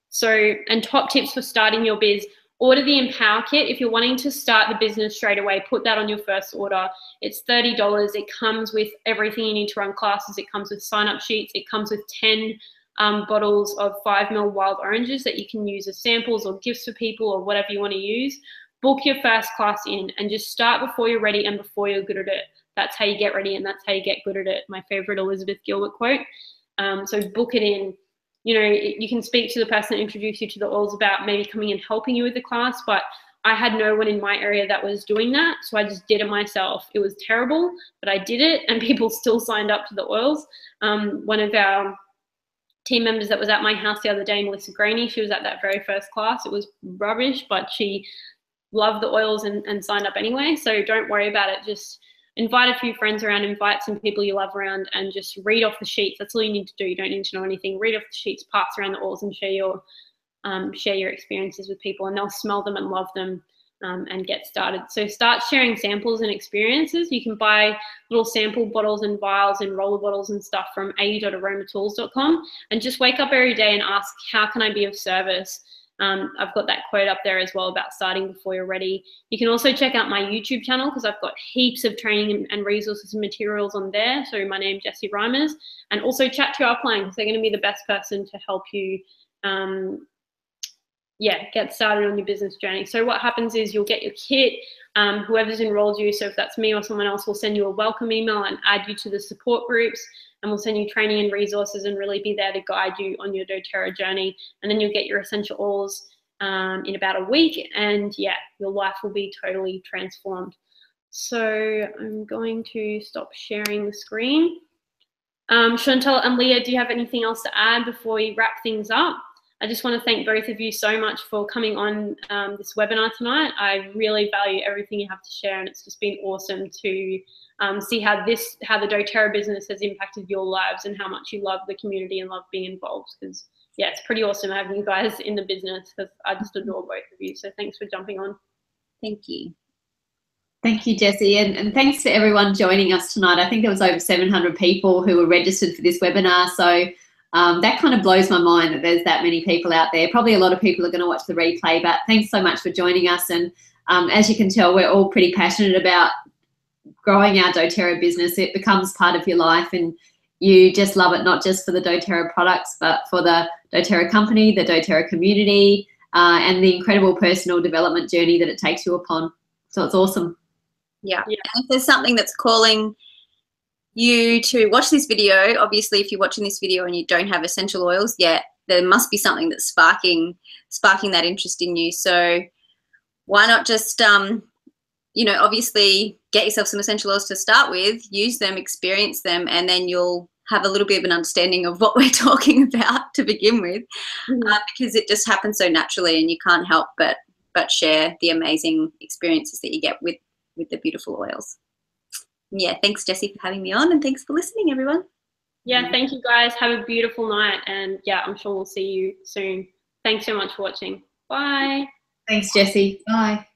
So, and top tips for starting your biz: order the Empower Kit. If you're wanting to start the business straight away, put that on your first order. It's $30. It comes with everything you need to run classes. It comes with sign-up sheets. It comes with 10 bottles of 5 ml wild oranges that you can use as samples or gifts for people or whatever you want to use. Book your first class in and just start before you're ready and before you're good at it. That's how you get ready, and that's how you get good at it. My favorite Elizabeth Gilbert quote. So book it in. You can speak to the person that introduced you to the oils about maybe coming and helping you with the class, but I had no one in my area that was doing that, so I just did it myself. It was terrible, but I did it, and people still signed up to the oils. One of our team members that was at my house the other day, Melissa Graney, she was at that very first class. It was rubbish, but she loved the oils and signed up anyway. So don't worry about it. Just invite a few friends around, invite some people you love around, and just read off the sheets. That's all you need to do. You don't need to know anything. Read off the sheets, pass around the oils, and share your experiences with people, and they'll smell them and love them. And get started. So start sharing samples and experiences. You can buy little sample bottles and vials and roller bottles and stuff from a.aromatools.com, and just wake up every day and ask, how can I be of service? I've got that quote up there as well about starting before you're ready. You can also check out my YouTube channel, because I've got heaps of training and resources and materials on there. So my name's Jessie Reimers, and also chat to our upline, because they're going to be the best person to help you get started on your business journey. So what happens is you'll get your kit, whoever's enrolled you, so if that's me or someone else, will send you a welcome email and add you to the support groups, and we'll send you training and resources and really be there to guide you on your doTERRA journey. And then you'll get your essential oils in about a week, and your life will be totally transformed. So I'm going to stop sharing the screen. Chantelle and Leah, do you have anything else to add before we wrap things up? I just want to thank both of you so much for coming on this webinar tonight. I really value everything you have to share, and it's just been awesome to see how the doTERRA business has impacted your lives and how much you love the community and love being involved. Because it's pretty awesome having you guys in the business, because I just adore both of you. So thanks for jumping on. Thank you. Thank you, Jessie, and thanks for everyone joining us tonight. I think there was over 700 people who were registered for this webinar, so that kind of blows my mind that there's that many people out there. Probably a lot of people are going to watch the replay, but thanks so much for joining us. And as you can tell, we're all pretty passionate about growing our doTERRA business. It becomes part of your life, and you just love it, not just for the doTERRA products, but for the doTERRA company, the doTERRA community, and the incredible personal development journey that it takes you upon. So it's awesome. Yeah. And if there's something that's calling you to watch this video, obviously if you're watching this video and you don't have essential oils yet, there must be something that's sparking that interest in you. So why not just you know, obviously get yourself some essential oils to start with, use them, experience them, and then you'll have a little bit of an understanding of what we're talking about to begin with, because it just happens so naturally, and you can't help but share the amazing experiences that you get with the beautiful oils. Yeah, thanks Jessie for having me on, and thanks for listening, everyone. Yeah, thank you guys. Have a beautiful night, and yeah, I'm sure we'll see you soon. Thanks so much for watching. Bye. Thanks, Jessie. Bye.